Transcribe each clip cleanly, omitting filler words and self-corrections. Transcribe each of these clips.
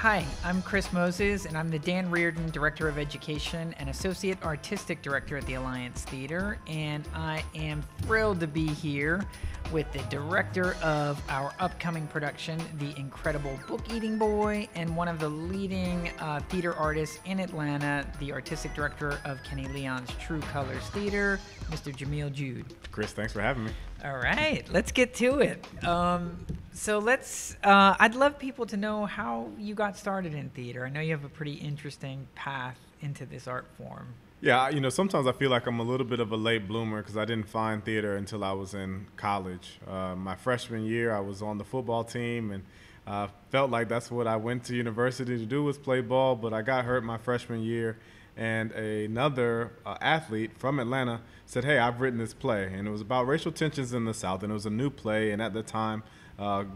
Hi, I'm Chris Moses, and I'm the Dan Reardon Director of Education and Associate Artistic Director at the Alliance Theater, and I am thrilled to be here with the director of our upcoming production, the incredible Book Eating Boy, and one of the leading theater artists in Atlanta, the Artistic Director of Kenny Leon's True Colors Theater, Mr. Jamil Jude. Chris, thanks for having me. All right, let's get to it. I'd love people to know how you got started in theater. I know you have a pretty interesting path into this art form. Yeah, sometimes I feel like I'm a little bit of a late bloomer because I didn't find theater until I was in college. My freshman year, I was on the football team and felt like that's what I went to university to do, was play ball, but I got hurt my freshman year, and another athlete from Atlanta said, hey, I've written this play, and it was about racial tensions in the South, and it was a new play, and at the time,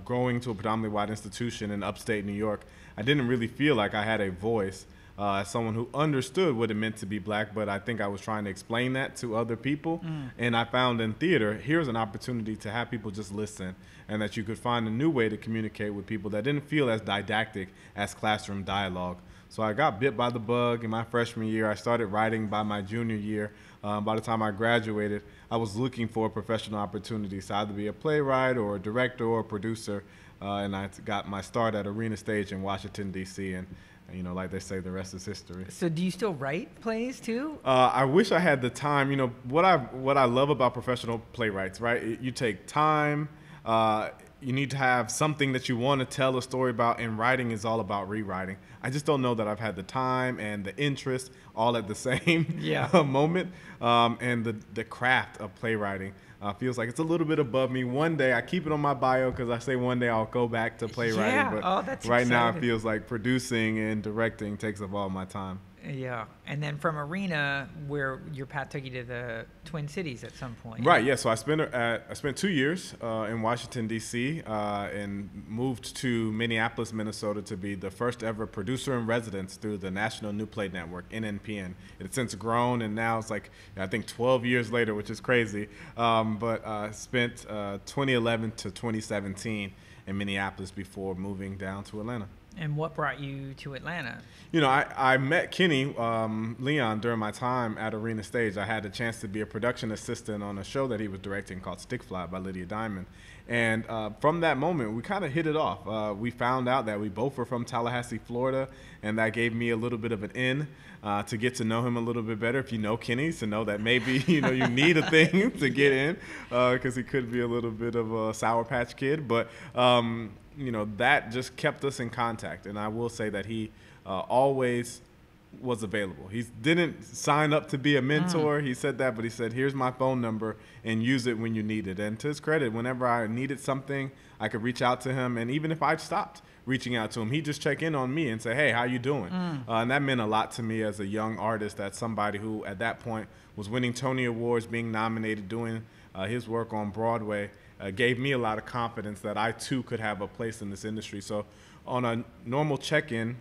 going to a predominantly white institution in upstate New York, I didn't really feel like I had a voice as someone who understood what it meant to be black, but I think I was trying to explain that to other people. And I found in theater, here's an opportunity to have people just listen, and that you could find a new way to communicate with people that didn't feel as didactic as classroom dialogue. So I got bit by the bug in my freshman year. I started writing by my junior year. By the time I graduated, I was looking for a professional opportunity, so either be a playwright or a director or a producer, and I got my start at Arena Stage in Washington, D.C., and like they say, the rest is history. So do you still write plays too? I wish I had the time. What I love about professional playwrights, right? You take time. You need to have something that you want to tell a story about, and writing is all about rewriting. I just don't know that I've had the time and the interest all at the same moment. And the craft of playwriting feels like it's a little bit above me. One day, I keep it on my bio because I say one day I'll go back to playwriting. But that's right exciting. now it feels like producing and directing takes up all my time. Yeah, and then from Arena, where your path took you to the Twin Cities at some point. Right. Yeah. So I spent 2 years in Washington D.C. And moved to Minneapolis, Minnesota, to be the first ever producer in residence through the National New Play Network (NNPN). It's since grown, and now it's like I think 12 years later, which is crazy. But I spent 2011 to 2017 in Minneapolis before moving down to Atlanta. And what brought you to Atlanta? I met Kenny Leon during my time at Arena Stage. I had a chance to be a production assistant on a show that he was directing called Stickfly by Lydia Diamond. And from that moment, we kind of hit it off. We found out that we both were from Tallahassee, Florida, and that gave me a little bit of an in to get to know him a little bit better. If you know Kenny, to know that maybe you need a thing to get in, because he could be a little bit of a Sour Patch Kid. But that just kept us in contact. And I will say that he always was available. He didn't sign up to be a mentor. He said that, but he said, here's my phone number and use it when you need it. And to his credit, whenever I needed something, I could reach out to him. And even if I stopped reaching out to him, he'd just check in on me and say, hey, how you doing? And that meant a lot to me as a young artist, as somebody who at that point was winning Tony Awards, being nominated, doing his work on Broadway. Gave me a lot of confidence that I too could have a place in this industry. So on a normal check-in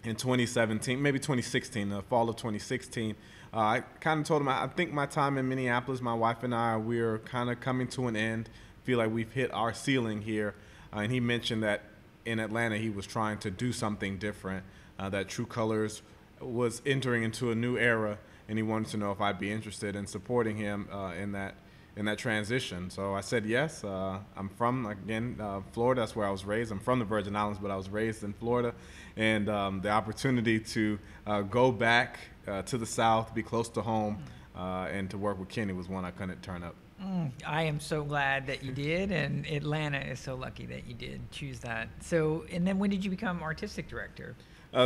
in 2017, maybe 2016, the fall of 2016, I kind of told him, I think my time in Minneapolis, my wife and I, we're kind of coming to an end. Feel like we've hit our ceiling here. And he mentioned that in Atlanta, he was trying to do something different, that True Colors was entering into a new era, and he wanted to know if I'd be interested in supporting him in that transition. So I said yes. I'm from, again, Florida. That's where I was raised. I'm from the Virgin Islands, but I was raised in Florida. And the opportunity to go back to the South, be close to home, and to work with Kenny was one I couldn't turn up. I am so glad that you did, and Atlanta is so lucky that you did choose that. So, and then when did you become artistic director?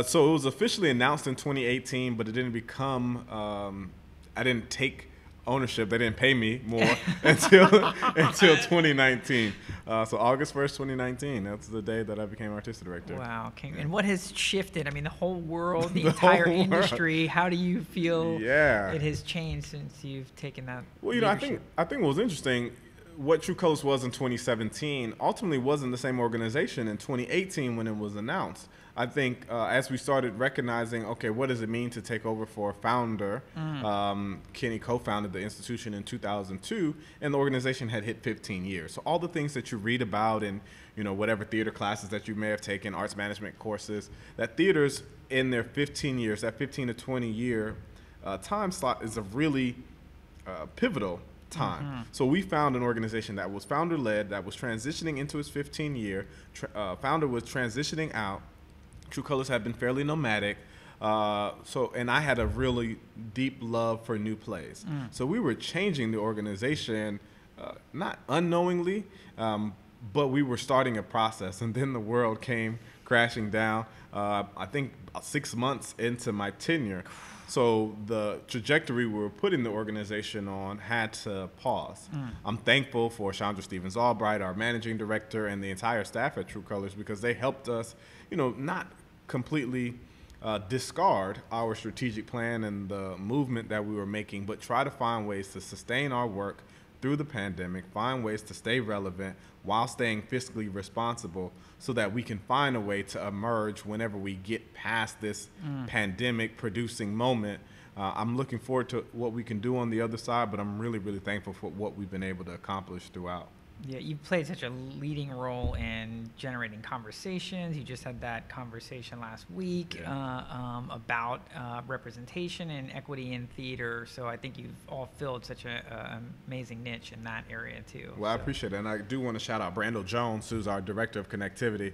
So it was officially announced in 2018, but it didn't become, I didn't take ownership. They didn't pay me more until 2019. So August 1st, 2019, that's the day that I became artistic director. Wow. And what has shifted? I mean, the whole world, the entire industry, how do you feel it has changed since you've taken that leadership? I think what was interesting, what True Colors was in 2017 ultimately wasn't the same organization in 2018 when it was announced. I think as we started recognizing, okay, what does it mean to take over for a founder? Kenny co-founded the institution in 2002, and the organization had hit 15 years. So all the things that you read about in, whatever theater classes that you may have taken, arts management courses, that theaters in their 15 years, that 15 to 20 year time slot is a really pivotal time. So we found an organization that was founder-led, that was transitioning into its 15 year. Founder was transitioning out. True Colors had been fairly nomadic. And I had a really deep love for new plays. So we were changing the organization, not unknowingly, but we were starting a process. And then the world came crashing down, I think 6 months into my tenure. So the trajectory we were putting the organization on had to pause. I'm thankful for Chandra Stevens Albright, our managing director, and the entire staff at True Colors, because they helped us, not completely discard our strategic plan and the movement that we were making, but try to find ways to sustain our work through the pandemic, find ways to stay relevant while staying fiscally responsible so that we can find a way to emerge whenever we get past this pandemic producing moment. I'm looking forward to what we can do on the other side, but I'm really, really thankful for what we've been able to accomplish throughout. Yeah, you've played such a leading role in generating conversations. You just had that conversation last week about representation and equity in theater. So I think you've all filled such an amazing niche in that area too. Well, I appreciate it. And I do want to shout out Brando Jones, who's our director of connectivity.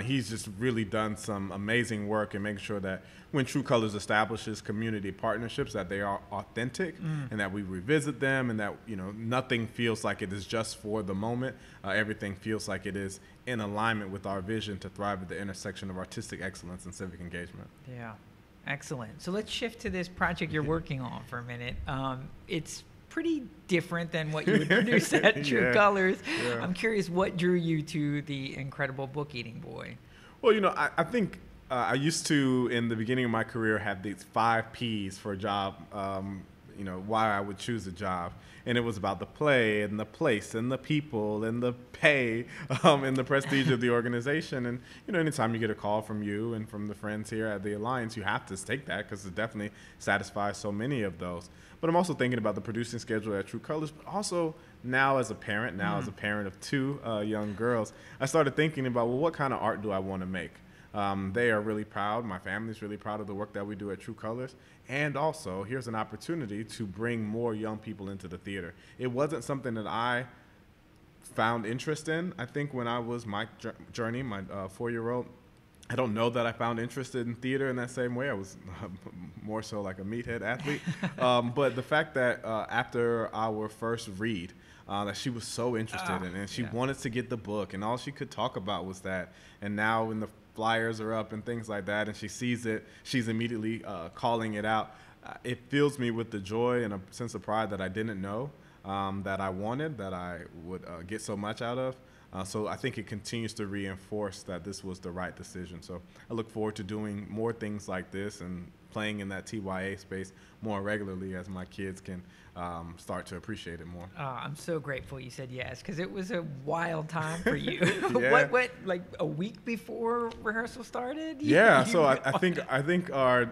He's just really done some amazing work in making sure that when True Colors establishes community partnerships, that they are authentic and that we revisit them, and that nothing feels like it is just for the moment. Everything feels like it is in alignment with our vision to thrive at the intersection of artistic excellence and civic engagement. Yeah, excellent. So let's shift to this project you're working on for a minute. It's pretty different than what you would produce at True Colors. Yeah. I'm curious, what drew you to the incredible Book Eating Boy? Well, I think I used to, in the beginning of my career, have these 5 Ps for a job, why I would choose a job. And it was about the play and the place and the people and the pay and the prestige of the organization. And, anytime you get a call from you and from the friends here at the Alliance, you have to take that because it definitely satisfies so many of those. But I'm also thinking about the producing schedule at True Colors, but also now as a parent, as a parent of 2 young girls, I started thinking about, well, what kind of art do I want to make? They are really proud. My family's really proud of the work that we do at True Colors. And also, here's an opportunity to bring more young people into the theater. It wasn't something that I found interest in. I think when I was my journey, my 4-year-old, I don't know that I found interested in theater in that same way. I was more so like a meathead athlete. But the fact that after our first read, that she was so interested in, and she wanted to get the book, and all she could talk about was that. And now when the flyers are up and things like that, and she sees it, she's immediately calling it out. It fills me with the joy and a sense of pride that I didn't know that I wanted, that I would get so much out of. So I think it continues to reinforce that this was the right decision. So I look forward to doing more things like this and playing in that TYA space more regularly as my kids can start to appreciate it more. I'm so grateful you said yes, because it was a wild time for you. Yeah. What, like a week before rehearsal started? Yeah, so I think our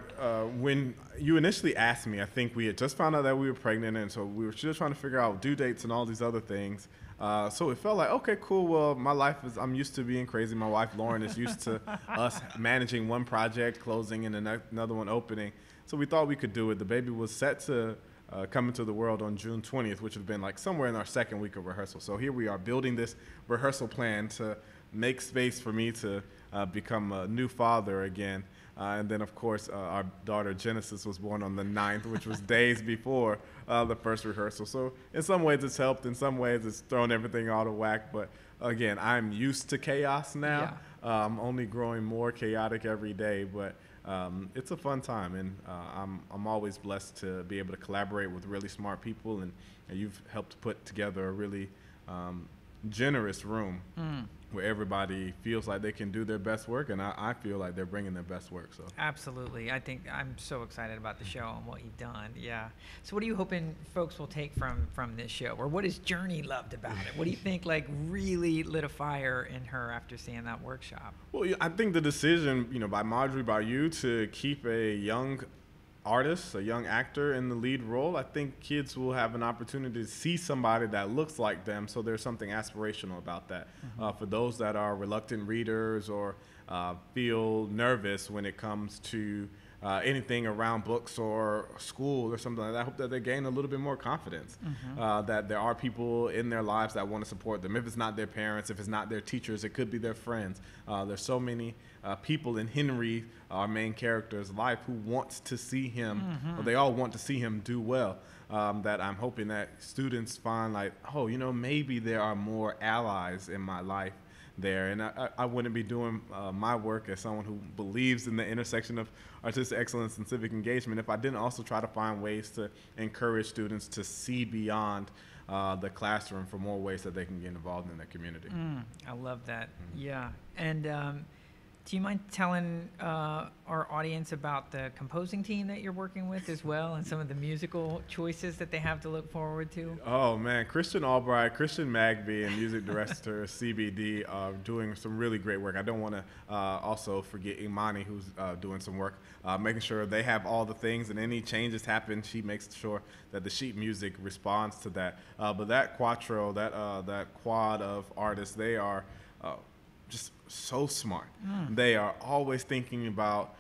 when you initially asked me, I think we had just found out that we were pregnant, and so we were just trying to figure out due dates and all these other things. So it felt like, okay, cool. Well, my life I'm used to being crazy. My wife, Lauren, is used to us managing one project, closing, and another one opening. So we thought we could do it. The baby was set to come into the world on June 20th, which would have been like somewhere in our second week of rehearsal. So here we are building this rehearsal plan to make space for me to become a new father again. And then, of course, our daughter Genesis was born on the 9th, which was days before the first rehearsal. So in some ways it's helped. In some ways it's thrown everything out of whack. But again, I'm used to chaos now. Yeah. Only growing more chaotic every day. But it's a fun time. And I'm always blessed to be able to collaborate with really smart people. And you've helped put together a really generous room where everybody feels like they can do their best work, and I feel like they're bringing their best work. So Absolutely. I think I'm so excited about the show and what you've done. Yeah. So what are you hoping folks will take from this show? Or what has Journey loved about it? What do you think like really lit a fire in her after seeing that workshop? well, yeah, I think the decision, by Marjorie Bayou to keep a young artist, a young actor in the lead role, I think kids will have an opportunity to see somebody that looks like them. So there's something aspirational about that. For those that are reluctant readers or feel nervous when it comes to anything around books or school or something like that, I hope that they gain a little bit more confidence, that there are people in their lives that want to support them. If it's not their parents, if it's not their teachers, it could be their friends. There's so many people in Henry, our main character's life, who wants to see him, or they all want to see him do well, that I'm hoping that students find like, oh, maybe there are more allies in my life there. And I wouldn't be doing my work as someone who believes in the intersection of artistic excellence and civic engagement if I didn't also try to find ways to encourage students to see beyond the classroom for more ways that they can get involved in their community. I love that. Yeah. And do you mind telling our audience about the composing team that you're working with as well, and some of the musical choices that they have to look forward to? Oh man, Christian Albright, Christian Magby, and music director CBD are doing some really great work. I don't want to also forget Imani, who's doing some work, making sure they have all the things, and any changes happen, she makes sure that the sheet music responds to that. But that quattro, that quad of artists, they are just so smart. They are always thinking about,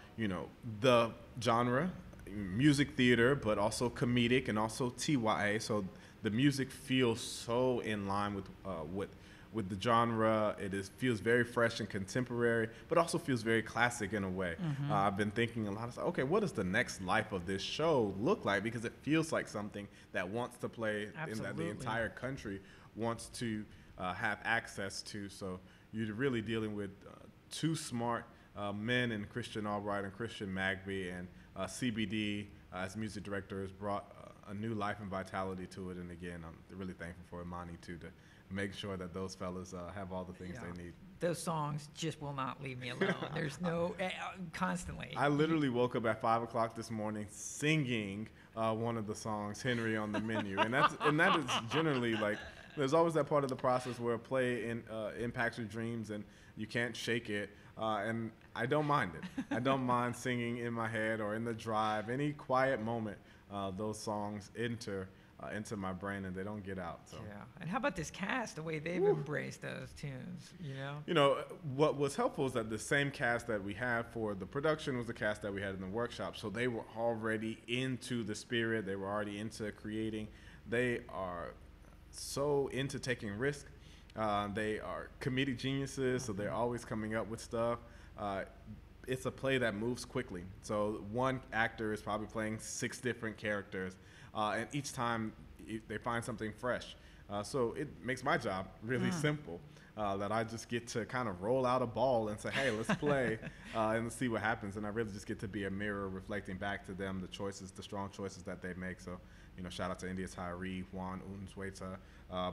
the genre, music theater, but also comedic and also TYA. So the music feels so in line with the genre. Feels very fresh and contemporary, but also feels very classic in a way. I've been thinking a lot of, okay, what does the next life of this show look like? Because it feels like something that wants to play, and that the entire country wants to have access to. So you're really dealing with two smart men in Christian Albright and Christian Magby, and CBD as music director has brought a new life and vitality to it. And again, I'm really thankful for Imani too, to make sure that those fellas have all the things they need. Those songs just will not leave me alone. There's no constantly. I literally woke up at 5 o'clock this morning singing one of the songs, Henry on the Menu, and that is generally like, there's always that part of the process where a play impacts your dreams and you can't shake it, and I don't mind it. I don't mind singing in my head or in the drive, any quiet moment. Those songs enter into my brain and they don't get out. So. Yeah, and how about this cast? The way they've embraced those tunes, What was helpful is that the same cast that we had for the production was the cast that we had in the workshop. So they were already into the spirit. They were already into creating. They are so into taking risks. They are comedic geniuses, so they're always coming up with stuff. It's a play that moves quickly. So one actor is probably playing 6 different characters, and each time they find something fresh. So it makes my job really simple, that I just get to kind of roll out a ball and say, hey, let's play, and see what happens. And I really just get to be a mirror reflecting back to them the strong choices that they make. So, shout out to India Tyree, Juan Unzueta,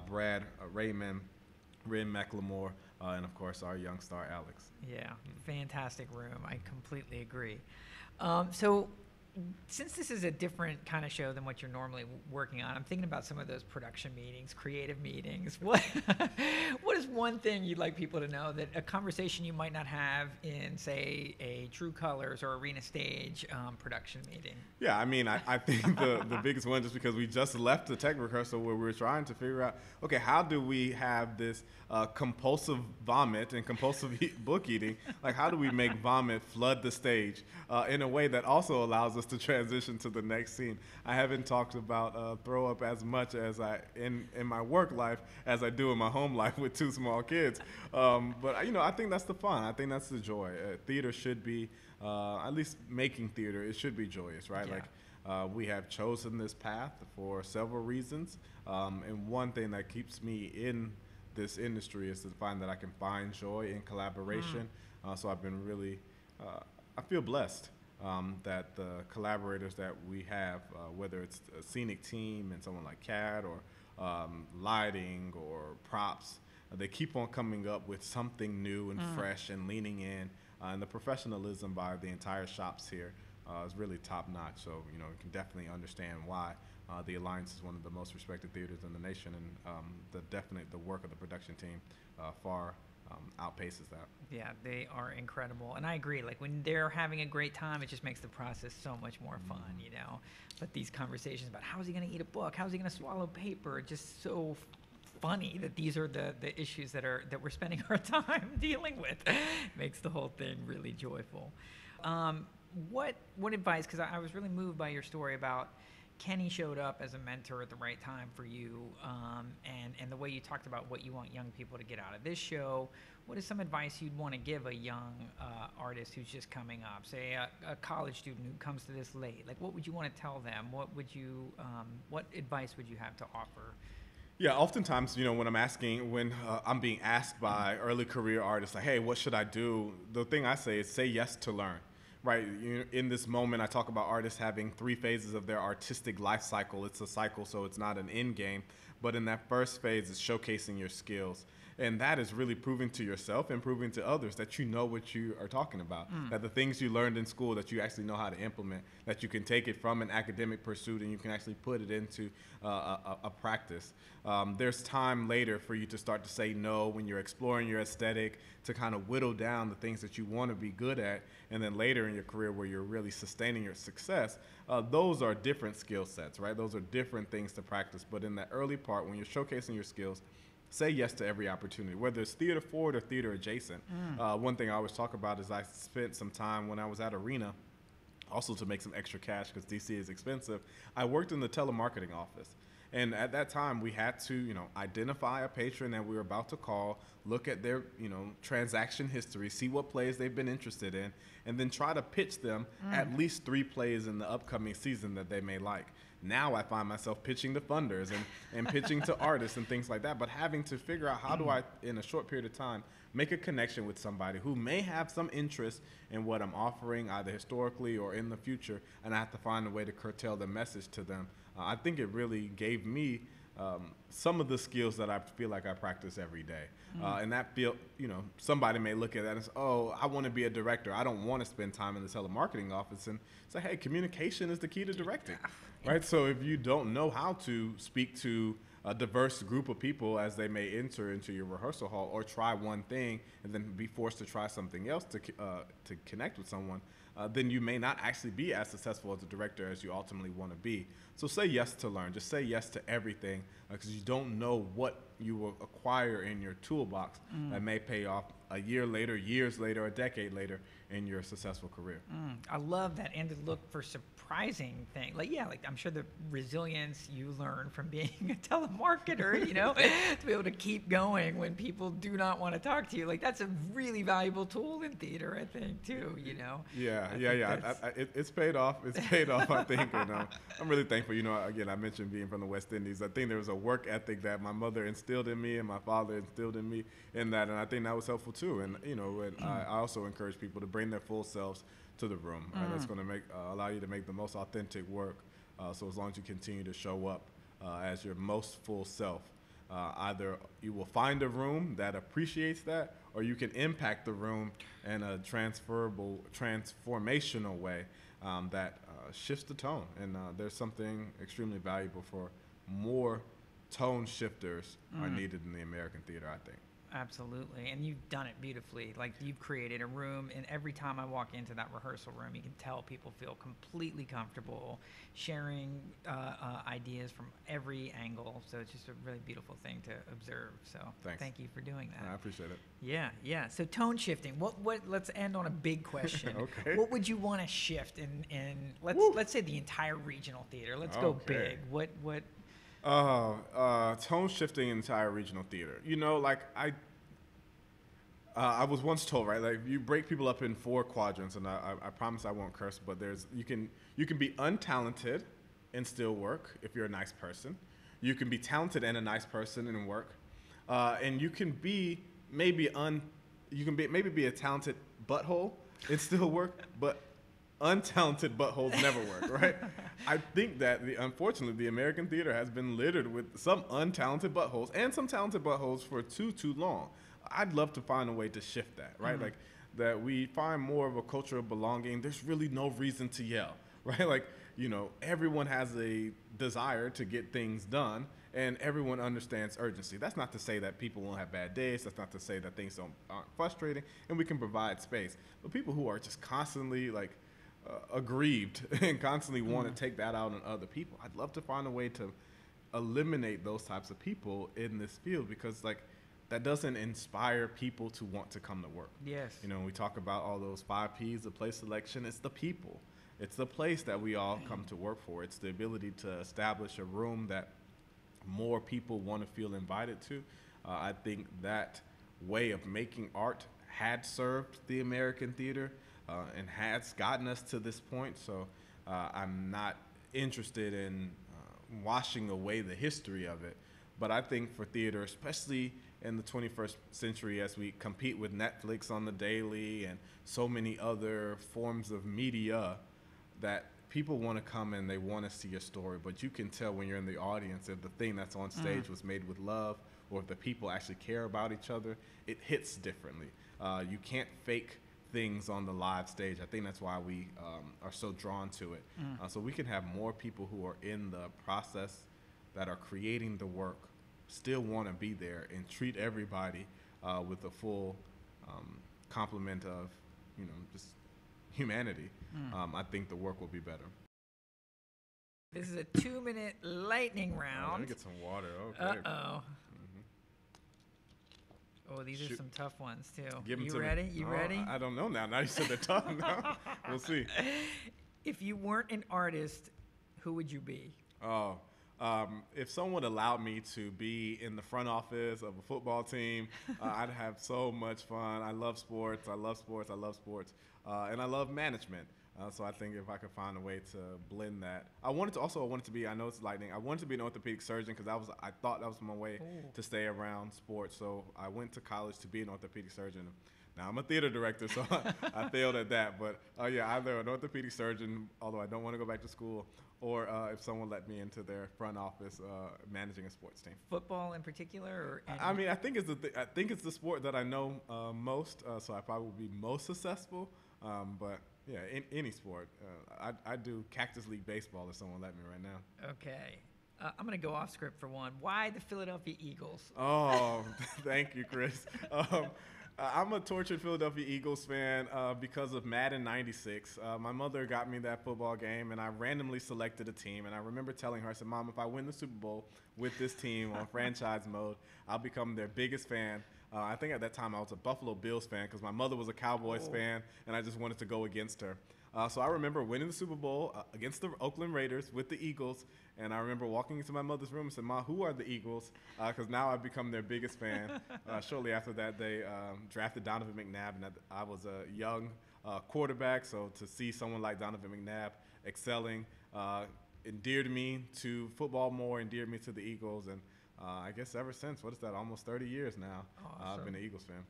Brad Raymond, Ren McLemore, and of course our young star Alex. Yeah, fantastic room. I completely agree. So since this is a different kind of show than what you're normally working on, I'm thinking about some of those production meetings, creative meetings. What is one thing you'd like people to know, that a conversation you might not have in, say, a True Colors or Arena Stage production meeting? Yeah, I mean, I think the biggest one, just because we just left the tech rehearsal where we were trying to figure out, okay, how do we have this compulsive vomit and compulsive book eating? Like, how do we make vomit flood the stage in a way that also allows us to transition to the next scene? I haven't talked about throw up as much as in my work life as I do in my home life with 2 small kids. But I think that's the fun. I think that's the joy. Theater should be, at least making theater, it should be joyous, right? Yeah. Like we have chosen this path for several reasons, and one thing that keeps me in this industry is to find that I can find joy in collaboration. So I've been really, I feel blessed that the collaborators that we have, whether it's a scenic team and someone like CAD or lighting or props, They keep on coming up with something new and fresh and leaning in. And the professionalism by the entire shops here is really top notch. So, you can definitely understand why the Alliance is one of the most respected theaters in the nation, and the work of the production team far outpaces that. Yeah, they are incredible. And I agree. Like, when they're having a great time, it just makes the process so much more fun, But these conversations about how's he going to eat a book, how's he going to swallow paper, just so funny that these are the issues that we're spending our time dealing with. Makes the whole thing really joyful. What advice, because I was really moved by your story about Kenny showed up as a mentor at the right time for you, and the way you talked about what you want young people to get out of this show. What is some advice you'd want to give a young artist who's just coming up, say a college student who comes to this late? Like, what would you want to tell them? What advice would you have to offer? Yeah, oftentimes, when I'm being asked by early career artists, like, hey, what should I do? The thing I say is say yes to learn. Right. In this moment, I talk about artists having 3 phases of their artistic life cycle. It's a cycle, so it's not an end game. But in that first phase, it's showcasing your skills. And that is really proving to yourself and proving to others that you know what you are talking about, that the things you learned in school that you actually know how to implement, that you can take it from an academic pursuit and you can actually put it into a practice. There's time later for you to start to say no when you're exploring your aesthetic, to kind of whittle down the things that you want to be good at. And then later in your career where you're really sustaining your success, those are different skill sets, right? Those are different things to practice. But in that early part, when you're showcasing your skills, say yes to every opportunity, whether it's theater forward or theater adjacent. One thing I always talk about is I spent some time when I was at Arena, also to make some extra cash because DC is expensive. I worked in the telemarketing office. And at that time, we had to, identify a patron that we were about to call, look at their, transaction history, see what plays they've been interested in, and then try to pitch them at least 3 plays in the upcoming season that they may like. Now I find myself pitching to funders and pitching to artists and things like that, but having to figure out how do I, in a short period of time, make a connection with somebody who may have some interest in what I'm offering, either historically or in the future, and I have to find a way to curtail the message to them. I think it really gave me some of the skills that I feel like I practice every day. And that somebody may look at that and say, oh, I want to be a director. I don't want to spend time in the telemarketing office, and say, hey, communication is the key to directing, right? So if you don't know how to speak to a diverse group of people as they may enter into your rehearsal hall, or try one thing and then be forced to try something else to connect with someone, then you may not actually be as successful as a director as you ultimately want to be. So say yes to learn. Just say yes to everything, because you don't know what you will acquire in your toolbox that may pay off a year later, years later, a decade later in your successable career. I love that. And to look for surprising things. Like I'm sure the resilience you learn from being a telemarketer, to be able to keep going when people do not want to talk to you. Like, that's a really valuable tool in theater, I think, too, Yeah. It's paid off. It's paid off, I think. And I'm really thankful. Again, I mentioned being from the West Indies. I think there was a work ethic that my mother instilled in me and my father instilled in me in that. And I think that was helpful, too. And, I also encourage people to bring their full selves to the room. That's going to allow you to make the most authentic work. So as long as you continue to show up as your most full self, either you will find a room that appreciates that, or you can impact the room in a transformational way that shifts the tone. And there's something extremely valuable for more tone shifters are needed in the American theater, I think. Absolutely. And you've done it beautifully. Like, you've created a room, and every time I walk into that rehearsal room, you can tell people feel completely comfortable sharing ideas from every angle. So it's just a really beautiful thing to observe. So Thanks. Thank you for doing that. I appreciate it. Yeah. So tone shifting. What let's end on a big question. Okay. What would you want to shift in let's say the entire regional theater. Let's go big. What tone shifting entire regional theater. I was once told, right, like, you break people up in 4 quadrants, and I promise I won't curse, but you can be untalented and still work if you're a nice person. You can be talented and a nice person and work, and you can be maybe be a talented butthole and still work, but untalented buttholes never work, right? I think that unfortunately the American theater has been littered with some untalented buttholes and some talented buttholes for too long. I'd love to find a way to shift that, right? Like that we find more of a culture of belonging. There's really no reason to yell, right? Like, everyone has a desire to get things done and everyone understands urgency. That's not to say that people won't have bad days. That's not to say that things aren't frustrating and we can provide space. But people who are just constantly aggrieved and constantly want to take that out on other people, I'd love to find a way to eliminate those types of people in this field, because that doesn't inspire people to want to come to work. Yes. We talk about all those 5 Ps, the place selection. It's the people. It's the place that we all come to work for. It's the ability to establish a room that more people want to feel invited to. I think that way of making art had served the American theater and has gotten us to this point. So I'm not interested in washing away the history of it. But I think for theater, especially in the 21st century, as we compete with Netflix on the daily and so many other forms of media, that people want to come and they want to see a story, but you can tell when you're in the audience if the thing that's on stage was made with love, or if the people actually care about each other. It hits differently. You can't fake things on the live stage. I think that's why we are so drawn to it. So we can have more people who are in the process that are creating the work still want to be there and treat everybody with a full complement of just humanity. I think the work will be better. This is a 2-minute lightning round. Let me get some water. Okay. Oh, these are some tough ones too. Give them you to ready? me. You ready? I don't know now. Now you said they're tough. Now we'll see. If you weren't an artist, who would you be? Oh, if someone allowed me to be in the front office of a football team, I'd have so much fun. I love sports. I love sports. I love sports. And I love management. So I think if I could find a way to blend that. I wanted to be, I know it's lightning, I wanted to be an orthopedic surgeon because I thought that was my way to stay around sports. So I went to college to be an orthopedic surgeon. Now I'm a theater director, so I failed at that. But yeah, either an orthopedic surgeon, although I don't want to go back to school, or if someone let me into their front office managing a sports team. Football in particular, or I mean, I think it's the sport that I know most, so I probably would be most successful. But yeah, in any sport, I do Cactus League baseball if someone let me right now. Okay. I'm going to go off script for one. Why the Philadelphia Eagles? Oh, thank you, Chris. I'm a tortured Philadelphia Eagles fan because of Madden 96. My mother got me that football game, and I randomly selected a team. And I remember telling her, I said, Mom, if I win the Super Bowl with this team on franchise mode, I'll become their biggest fan. I think at that time I was a Buffalo Bills fan because my mother was a Cowboys fan, and I just wanted to go against her. So I remember winning the Super Bowl against the Oakland Raiders with the Eagles, and I remember walking into my mother's room and said, Ma, who are the Eagles? Because now I've become their biggest fan. Shortly after that, they drafted Donovan McNabb, and I was a young quarterback, so to see someone like Donovan McNabb excelling endeared me to football more, endeared me to the Eagles, and I guess ever since, what is that, almost 30 years now, I've been an Eagles fan.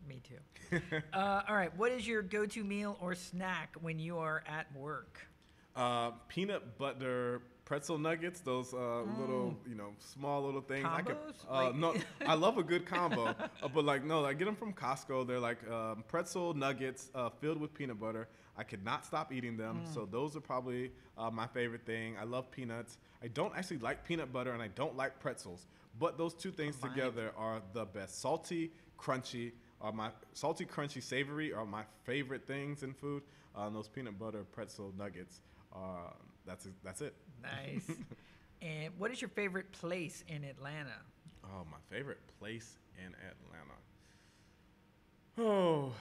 Me too. All right. What is your go-to meal or snack when you are at work? Peanut butter pretzel nuggets, those little, small little things. Combos? No, I love a good combo, but I get them from Costco. They're like pretzel nuggets filled with peanut butter. I could not stop eating them, so those are probably my favorite thing. I love peanuts. I don't actually like peanut butter, and I don't like pretzels, but those two things together are the best. Salty, crunchy. Salty, crunchy, savory are my favorite things in food. And those peanut butter pretzel nuggets, that's it. Nice. And what is your favorite place in Atlanta? Oh, my favorite place in Atlanta.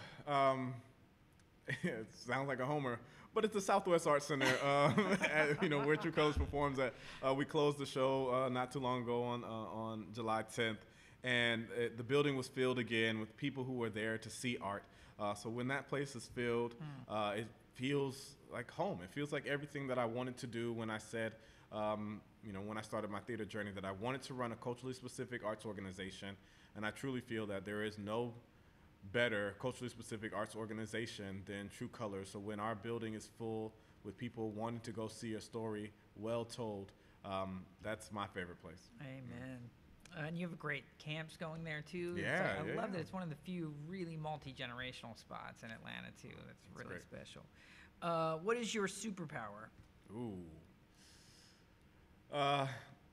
It sounds like a homer, but it's the Southwest Arts Center, where True Colors performs at. We closed the show not too long ago on July 10th. And the building was filled again with people who were there to see art. So when that place is filled, it feels like home. It feels like everything that I wanted to do when I said, when I started my theater journey, that I wanted to run a culturally specific arts organization. And I truly feel that there is no better culturally specific arts organization than True Colors. So when our building is full with people wanting to go see a story well told, that's my favorite place. Amen. And you have great camps going there too. Yeah, I love that it's one of the few really multi-generational spots in Atlanta too. That's really great. special. What is your superpower? Ooh.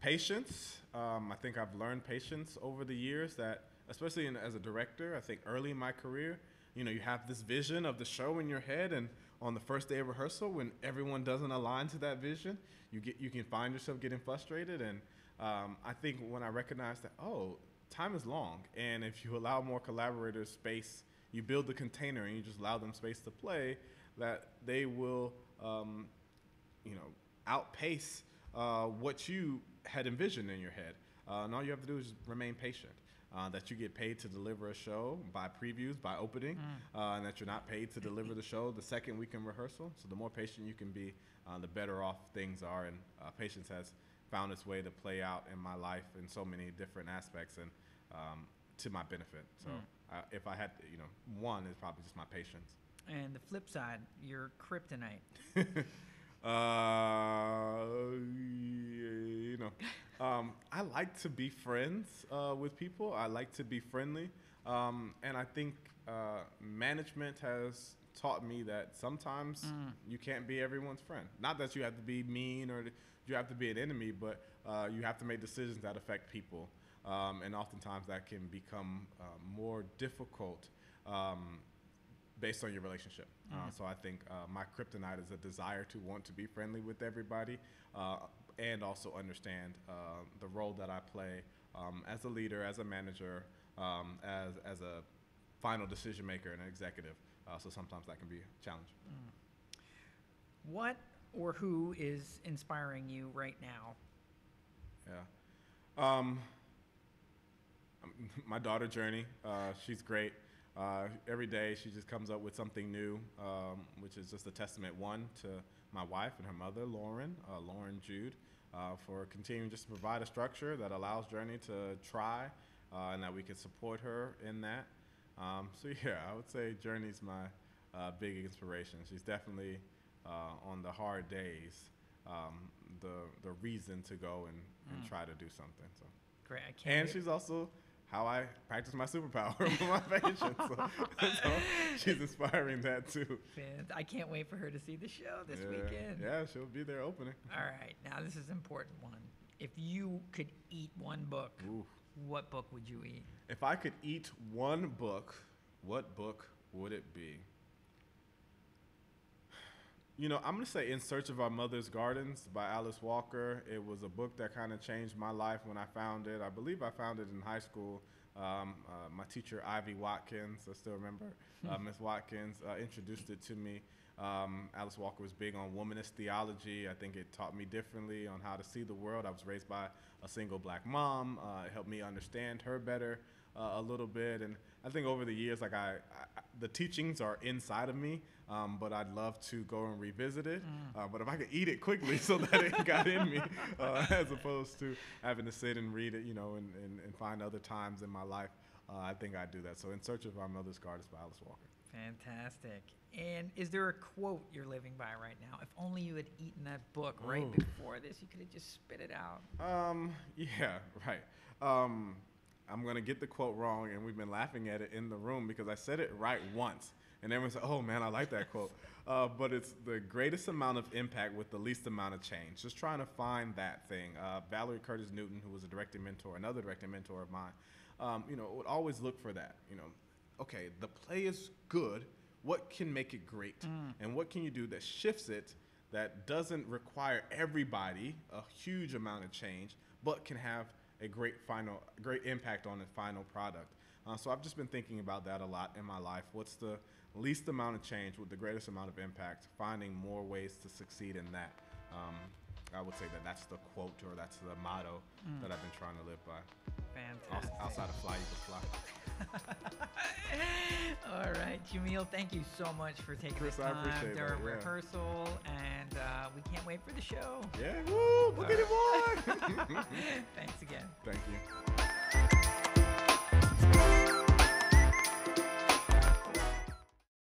Patience. I think I've learned patience over the years that, especially as a director, I think early in my career, you have this vision of the show in your head, and on the first day of rehearsal, when everyone doesn't align to that vision, you can find yourself getting frustrated. And I think when I recognize that, time is long, and if you allow more collaborators space, you build the container and you just allow them space to play, that they will, outpace what you had envisioned in your head. And all you have to do is remain patient. That you get paid to deliver a show by previews, by opening, and that you're not paid to deliver the show the second week in rehearsal. So the more patient you can be, the better off things are. And patience has found its way to play out in my life in so many different aspects, and to my benefit. So if I had, one is probably just my patience. And the flip side, your kryptonite. I like to be friends with people. I like to be friendly. And I think management has taught me that sometimes you can't be everyone's friend. Not that you have to be mean or you have to be an enemy, but you have to make decisions that affect people. And oftentimes that can become more difficult based on your relationship. So I think my kryptonite is a desire to want to be friendly with everybody, and also understand the role that I play as a leader, as a manager, as a final decision maker and an executive. So sometimes that can be a challenge. What or who is inspiring you right now? Yeah. My daughter, Journey, she's great. Every day she just comes up with something new, which is just a testament, one, to my wife and her mother, Lauren Jude, for continuing just to provide a structure that allows Journey to try, and that we can support her in that. So yeah, I would say Journey's my big inspiration. She's definitely, on the hard days, the reason to go and try to do something. So great. I can't. And she's also how I practice my superpower with my patients. So she's inspiring that too. Man, I can't wait for her to see the show this weekend. Yeah, she'll be there opening. All right, now this is an important one. If you could eat one book, what book would you eat? If I could eat one book, what book would it be? I'm going to say In Search of Our Mother's Gardens by Alice Walker. It was a book that kind of changed my life when I found it. I believe I found it in high school. My teacher, Ivy Watkins, I still remember, Miss Watkins, introduced it to me. Alice Walker was big on womanist theology. I think it taught me differently on how to see the world. I was raised by a single black mom. It helped me understand her better a little bit. And I think over the years, the teachings are inside of me, but I'd love to go and revisit it. But if I could eat it quickly so that it got in me, as opposed to having to sit and read it, and find other times in my life, I think I'd do that. So In Search of Our Mother's Gardens by Alice Walker. Fantastic. And is there a quote you're living by right now? If only you had eaten that book right before this, you could have just spit it out. Yeah, right. I'm going to get the quote wrong, and we've been laughing at it in the room because I said it right once. And everyone said, oh, man, I like that quote. But it's the greatest amount of impact with the least amount of change. Just trying to find that thing. Valerie Curtis Newton, who was a directing mentor, another directing mentor of mine, would always look for that. Okay, the play is good. What can make it great? And what can you do that shifts it, that doesn't require everybody a huge amount of change, but can have a great impact on the final product. So I've just been thinking about that a lot in my life. What's the least amount of change with the greatest amount of impact? Finding more ways to succeed in that. I would say that's the quote, or that's the motto that I've been trying to live by. Fantastic. Outside of fly, you can fly. All right, Jamil, thank you so much for taking the time during rehearsal, and we can't wait for the show. Yeah, woo, book it more. Thanks again. Thank you.